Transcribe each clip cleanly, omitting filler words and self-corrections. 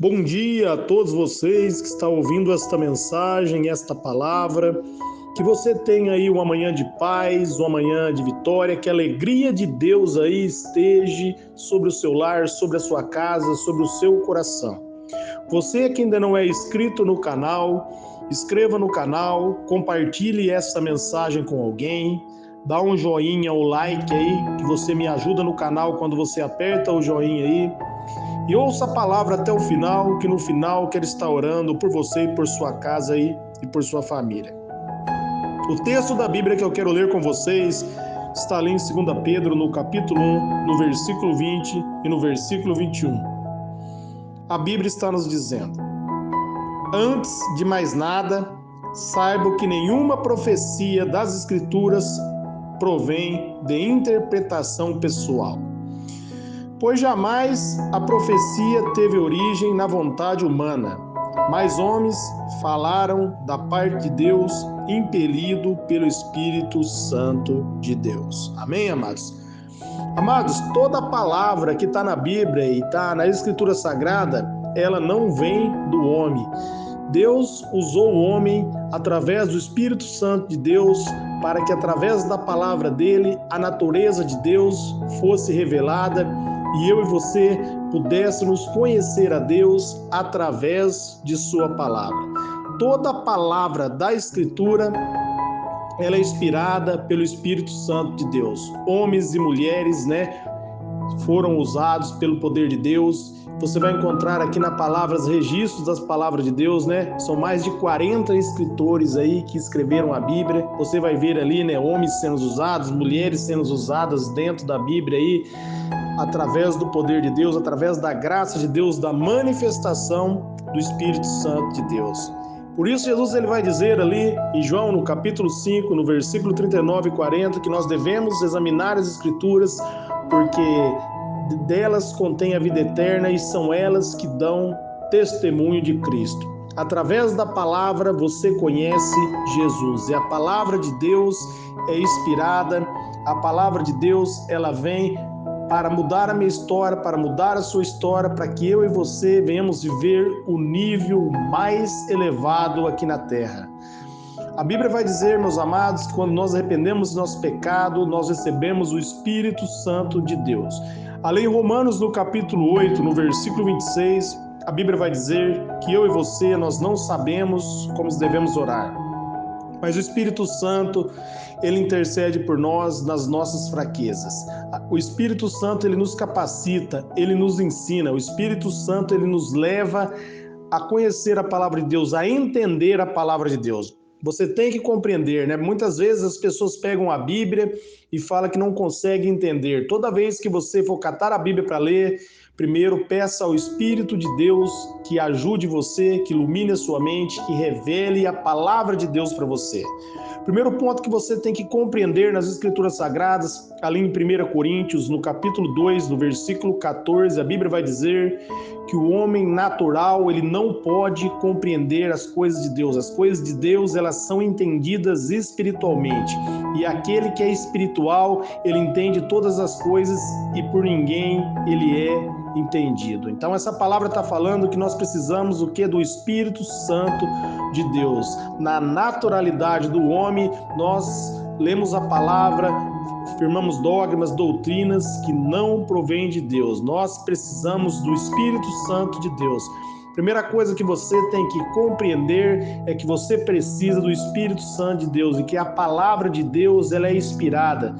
Bom dia a todos vocês que estão ouvindo esta mensagem, esta palavra. Que você tenha aí uma manhã de paz, uma manhã de vitória, que a alegria de Deus aí esteja sobre o seu lar, sobre a sua casa, sobre o seu coração. Você que ainda não é inscrito no canal, inscreva no canal, compartilhe essa mensagem com alguém, dá um joinha ou like aí, que você me ajuda no canal quando você aperta o joinha aí. E ouça a palavra até o final, que no final quero estar orando por você e por sua casa aí e por sua família. O texto da Bíblia que eu quero ler com vocês está ali em 2 Pedro, no capítulo 1, no versículo 20 e no versículo 21. A Bíblia está nos dizendo: antes de mais nada, saiba que nenhuma profecia das Escrituras provém de interpretação pessoal. Pois jamais a profecia teve origem na vontade humana, mas homens falaram da parte de Deus, impelido pelo Espírito Santo de Deus. Amém, amados? Amados, toda palavra que está na Bíblia e está na Escritura Sagrada, ela não vem do homem. Deus usou o homem através do Espírito Santo de Deus para que através da palavra dele, a natureza de Deus fosse revelada e eu e você pudéssemos conhecer a Deus através de sua palavra. Toda palavra da Escritura, ela é inspirada pelo Espírito Santo de Deus. Homens e mulheres, foram usados pelo poder de Deus. Você vai encontrar aqui na palavra os registros das palavras de Deus, São mais de 40 escritores aí que escreveram a Bíblia. Você vai ver ali, homens sendo usados, mulheres sendo usadas dentro da Bíblia aí, através do poder de Deus, através da graça de Deus, da manifestação do Espírito Santo de Deus. Por isso Jesus ele vai dizer ali em João, no capítulo 5, no versículo 39 e 40, que nós devemos examinar as Escrituras, porque delas contém a vida eterna e são elas que dão testemunho de Cristo. Através da palavra você conhece Jesus, e a palavra de Deus é inspirada, a palavra de Deus ela vem para mudar a minha história, para mudar a sua história, para que eu e você venhamos viver o nível mais elevado aqui na terra. A Bíblia vai dizer, meus amados, que quando nós arrependemos do nosso pecado, nós recebemos o Espírito Santo de Deus. Ali em Romanos, no capítulo 8, no versículo 26, a Bíblia vai dizer que eu e você, nós não sabemos como devemos orar. Mas o Espírito Santo, ele intercede por nós nas nossas fraquezas. O Espírito Santo, ele nos capacita, ele nos ensina. O Espírito Santo, ele nos leva a conhecer a palavra de Deus, a entender a palavra de Deus. Você tem que compreender, Muitas vezes as pessoas pegam a Bíblia e falam que não conseguem entender. Toda vez que você for catar a Bíblia para ler, primeiro peça ao Espírito de Deus que ajude você, que ilumine a sua mente, que revele a palavra de Deus para você. Primeiro ponto que você tem que compreender nas Escrituras Sagradas, ali em 1 Coríntios, no capítulo 2, no versículo 14, a Bíblia vai dizer que o homem natural, ele não pode compreender as coisas de Deus. As coisas de Deus, elas são entendidas espiritualmente. E aquele que é espiritual, ele entende todas as coisas e por ninguém ele é entendido. Então essa palavra está falando que nós precisamos o quê? Do Espírito Santo de Deus. Na naturalidade do homem, nós lemos a palavra, firmamos dogmas, doutrinas que não provêm de Deus. Nós precisamos do Espírito Santo de Deus. Primeira coisa que você tem que compreender é que você precisa do Espírito Santo de Deus e que a palavra de Deus ela é inspirada.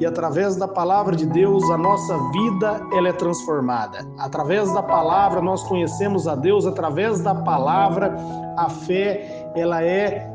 E através da palavra de Deus, a nossa vida ela é transformada. Através da palavra, nós conhecemos a Deus. Através da palavra, a fé ela é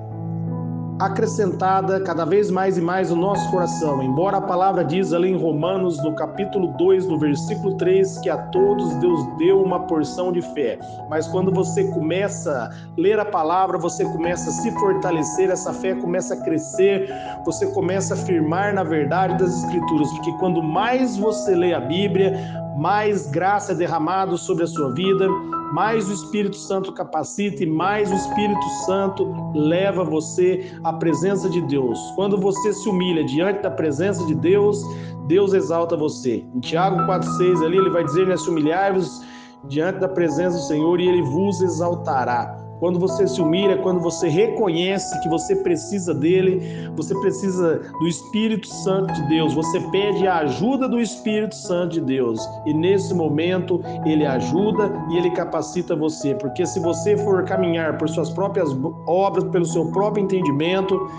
acrescentada cada vez mais e mais no nosso coração. Embora a palavra diz ali em Romanos, no capítulo 2, no versículo 3, que a todos Deus deu uma porção de fé. Mas quando você começa a ler a palavra, você começa a se fortalecer, essa fé começa a crescer, você começa a firmar na verdade das Escrituras, porque quando mais você lê a Bíblia, mais graça é derramada sobre a sua vida, mais o Espírito Santo capacita e mais o Espírito Santo leva você à presença de Deus. Quando você se humilha diante da presença de Deus, Deus exalta você. Em Tiago 4,6 ali ele vai dizer, se humilhai-vos diante da presença do Senhor e Ele vos exaltará. Quando você se humilha, quando você reconhece que você precisa dele, você precisa do Espírito Santo de Deus, você pede a ajuda do Espírito Santo de Deus. E nesse momento, ele ajuda e ele capacita você. Porque se você for caminhar por suas próprias obras, pelo seu próprio entendimento,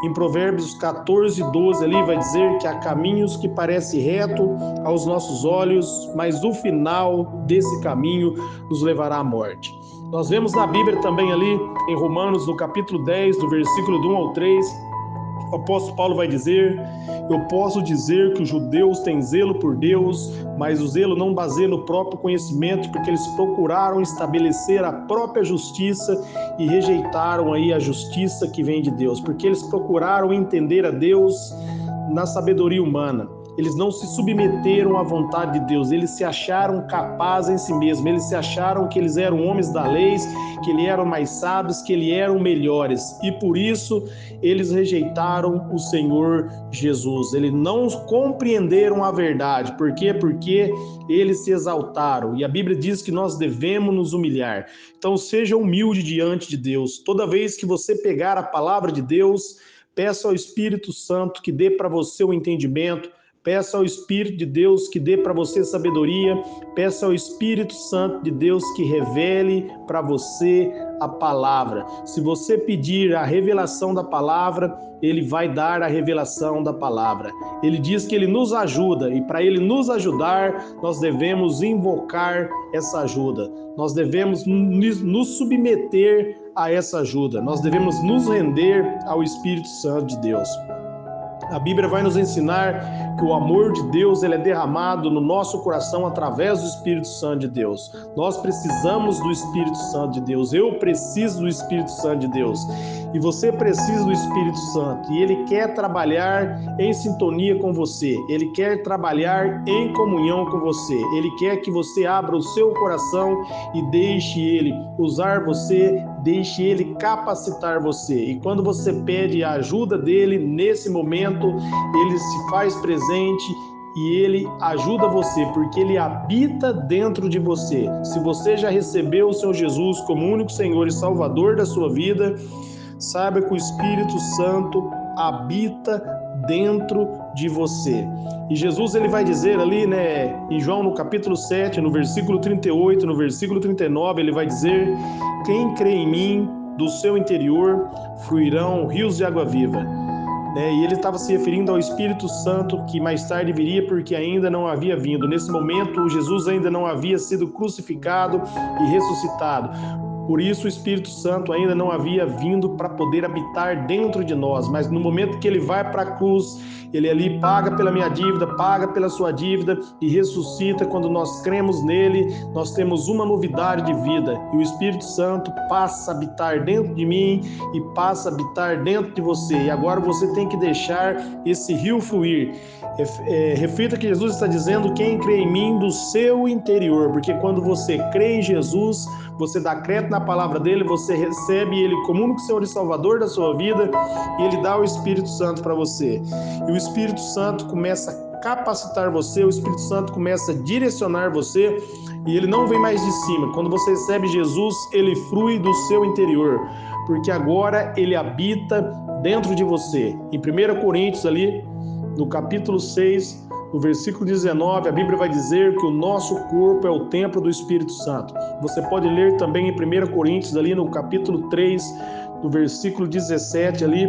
em Provérbios 14:12 ali vai dizer que há caminhos que parecem reto aos nossos olhos, mas o final desse caminho nos levará à morte. Nós vemos na Bíblia também ali, em Romanos, no capítulo 10, do versículo do 1 ao 3, o apóstolo Paulo vai dizer: eu posso dizer que os judeus têm zelo por Deus, mas o zelo não baseia no próprio conhecimento, porque eles procuraram estabelecer a própria justiça e rejeitaram aí a justiça que vem de Deus, porque eles procuraram entender a Deus na sabedoria humana. Eles não se submeteram à vontade de Deus, eles se acharam capazes em si mesmos, eles se acharam que eles eram homens da lei, que eles eram mais sábios, que eles eram melhores, e por isso eles rejeitaram o Senhor Jesus. Eles não compreenderam a verdade. Por quê? Porque eles se exaltaram, e a Bíblia diz que nós devemos nos humilhar. Então seja humilde diante de Deus. Toda vez que você pegar a palavra de Deus, peça ao Espírito Santo que dê para você o entendimento. Peça ao Espírito de Deus que dê para você sabedoria. Peça ao Espírito Santo de Deus que revele para você a palavra. Se você pedir a revelação da palavra, Ele vai dar a revelação da palavra. Ele diz que Ele nos ajuda, e para Ele nos ajudar, nós devemos invocar essa ajuda. Nós devemos nos submeter a essa ajuda. Nós devemos nos render ao Espírito Santo de Deus. A Bíblia vai nos ensinar que o amor de Deus ele é derramado no nosso coração através do Espírito Santo de Deus. Nós precisamos do Espírito Santo de Deus. Eu preciso do Espírito Santo de Deus. E você precisa do Espírito Santo. E Ele quer trabalhar em sintonia com você. Ele quer trabalhar em comunhão com você. Ele quer que você abra o seu coração e deixe Ele usar você, deixe Ele capacitar você. E quando você pede a ajuda dEle, nesse momento, Ele se faz presente e Ele ajuda você, porque Ele habita dentro de você. Se você já recebeu o Senhor Jesus como único Senhor e Salvador da sua vida, saiba que o Espírito Santo habita dentro de você. E Jesus ele vai dizer ali, em João no capítulo 7, no versículo 38, no versículo 39, ele vai dizer: quem crê em mim, do seu interior fluirão rios de água viva. E ele estava se referindo ao Espírito Santo que mais tarde viria, porque ainda não havia vindo. Nesse momento, Jesus ainda não havia sido crucificado e ressuscitado. Por isso o Espírito Santo ainda não havia vindo para poder habitar dentro de nós, mas no momento que ele vai para a cruz, ele ali paga pela minha dívida, paga pela sua dívida e ressuscita. Quando nós cremos nele, nós temos uma novidade de vida e o Espírito Santo passa a habitar dentro de mim e passa a habitar dentro de você. E agora você tem que deixar esse rio fluir. Reflita que Jesus está dizendo: quem crê em mim, do seu interior, porque quando você crê em Jesus, você dá crédito na palavra dele, você recebe ele como único Senhor e Salvador da sua vida e ele dá o Espírito Santo para você. E o Espírito Santo começa a capacitar você, o Espírito Santo começa a direcionar você e ele não vem mais de cima. Quando você recebe Jesus, ele flui do seu interior, porque agora ele habita dentro de você. Em 1 Coríntios ali, no capítulo 6, no versículo 19, a Bíblia vai dizer que o nosso corpo é o templo do Espírito Santo. Você pode ler também em 1 Coríntios, ali no capítulo 3, no versículo 17, ali,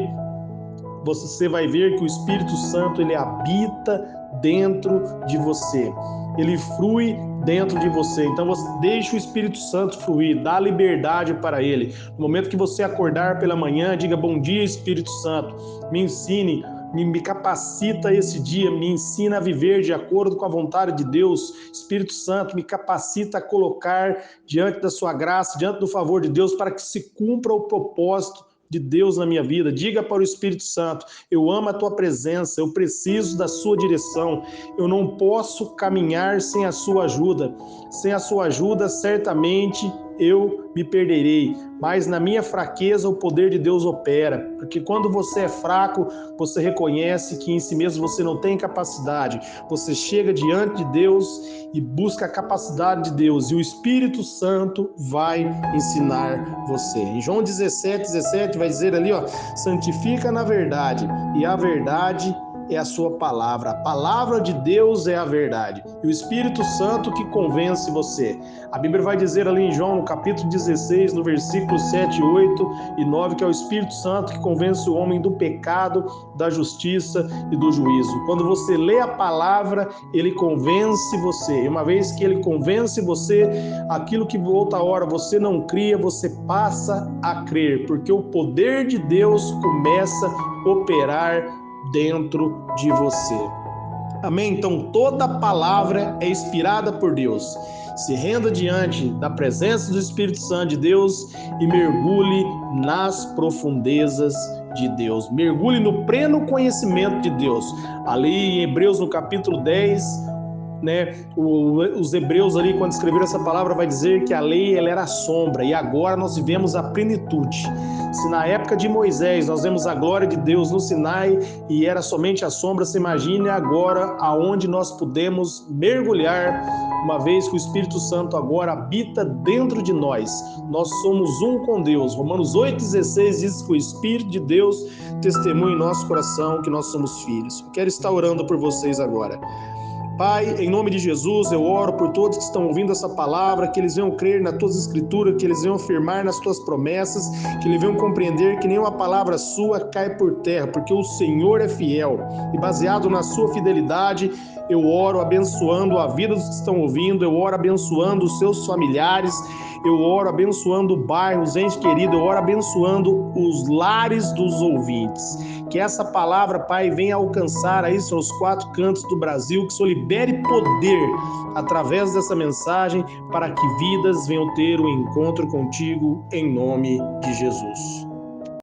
você vai ver que o Espírito Santo, ele habita dentro de você. Ele flui dentro de você. Então você deixa o Espírito Santo fluir, dá liberdade para ele. No momento que você acordar pela manhã, diga: bom dia, Espírito Santo, me ensine, me capacita esse dia, me ensina a viver de acordo com a vontade de Deus. Espírito Santo, me capacita a colocar diante da sua graça, diante do favor de Deus, para que se cumpra o propósito de Deus na minha vida. Diga para o Espírito Santo: eu amo a tua presença, eu preciso da sua direção, eu não posso caminhar sem a sua ajuda. Sem a sua ajuda, certamente eu me perderei, mas na minha fraqueza o poder de Deus opera, porque quando você é fraco, você reconhece que em si mesmo você não tem capacidade, você chega diante de Deus e busca a capacidade de Deus, e o Espírito Santo vai ensinar você. Em João 17 vai dizer ali, santifica na verdade, e a verdade é a sua palavra. A palavra de Deus é a verdade. E o Espírito Santo que convence você. A Bíblia vai dizer ali em João, no capítulo 16, no versículo 7, 8 e 9, que é o Espírito Santo que convence o homem do pecado, da justiça e do juízo. Quando você lê a palavra, ele convence você. E uma vez que ele convence você, aquilo que outra hora você não cria, você passa a crer, porque o poder de Deus começa a operar dentro de você. Amém? Então toda palavra é inspirada por Deus. Se renda diante da presença do Espírito Santo de Deus e mergulhe nas profundezas de Deus. Mergulhe no pleno conhecimento de Deus. Ali em Hebreus, no capítulo 10, os hebreus ali, quando escreveram essa palavra, vai dizer que a lei ela era a sombra e agora nós vivemos a plenitude. Se na época de Moisés nós vemos a glória de Deus no Sinai e era somente a sombra, se imagine agora aonde nós podemos mergulhar, uma vez que o Espírito Santo agora habita dentro de nós. Nós somos um com Deus. Romanos 8,16 diz que o Espírito de Deus testemunha em nosso coração que nós somos filhos. Eu quero estar orando por vocês agora. Pai, em nome de Jesus, eu oro por todos que estão ouvindo essa palavra, que eles venham crer nas tuas escrituras, que eles venham firmar nas tuas promessas, que eles venham compreender que nenhuma palavra sua cai por terra, porque o Senhor é fiel. E baseado na sua fidelidade, eu oro abençoando a vida dos que estão ouvindo, eu oro abençoando os seus familiares, eu oro abençoando o bairro, os entes queridos, eu oro abençoando os lares dos ouvintes. Que essa palavra, Pai, venha alcançar aí seus 4 cantos do Brasil, que o Senhor libere poder através dessa mensagem para que vidas venham ter um encontro contigo em nome de Jesus.